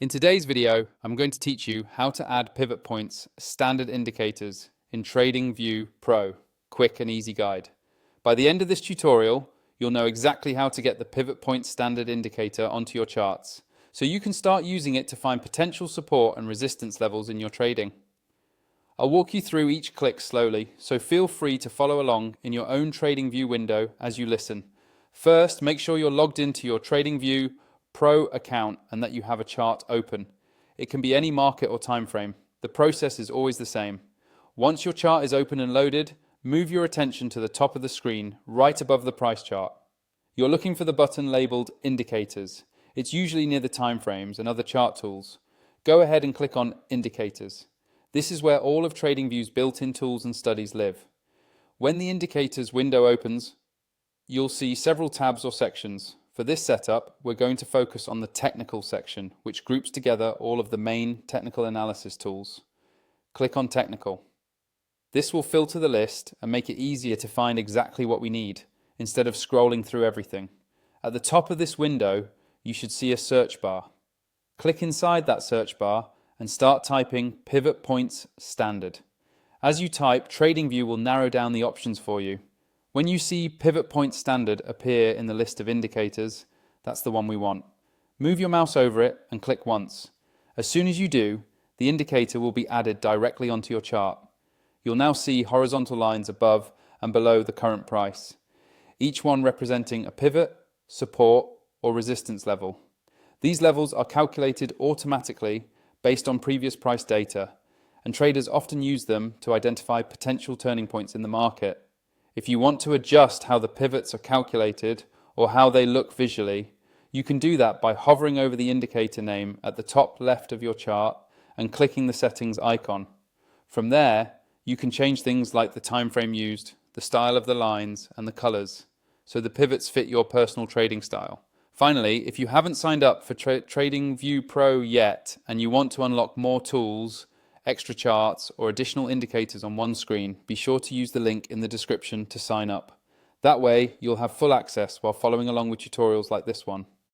In today's video, I'm going to teach you how to add pivot points standard indicators in TradingView Pro, quick and easy guide. By the end of this tutorial, you'll know exactly how to get the pivot point standard indicator onto your charts, so you can start using it to find potential support and resistance levels in your trading. I'll walk you through each click slowly, so feel free to follow along in your own TradingView window as you listen. First, make sure you're logged into your TradingView Pro account and that you have a chart open. It can be any market or time frame. The process is always the same. Once your chart is open and loaded, move your attention to the top of the screen, right above the price chart. You're looking for the button labeled Indicators. It's usually near the time frames and other chart tools. Go ahead and click on Indicators. This is where all of TradingView's built-in tools and studies live. When the Indicators window opens, you'll see several tabs or sections. For this setup, we're going to focus on the technical section, which groups together all of the main technical analysis tools. Click on Technical. This will filter the list and make it easier to find exactly what we need, instead of scrolling through everything. At the top of this window, you should see a search bar. Click inside that search bar and start typing Pivot Points Standard. As you type, TradingView will narrow down the options for you. When you see Pivot Point Standard appear in the list of indicators, that's the one we want. Move your mouse over it and click once. As soon as you do, the indicator will be added directly onto your chart. You'll now see horizontal lines above and below the current price, each one representing a pivot, support, or resistance level. These levels are calculated automatically based on previous price data, and traders often use them to identify potential turning points in the market. If you want to adjust how the pivots are calculated or how they look visually, you can do that by hovering over the indicator name at the top left of your chart and clicking the settings icon. From there, you can change things like the time frame used, the style of the lines, and the colors, so the pivots fit your personal trading style. Finally, if you haven't signed up for TradingView Pro yet and you want to unlock more tools, extra charts, or additional indicators on one screen, be sure to use the link in the description to sign up. That way, you'll have full access while following along with tutorials like this one.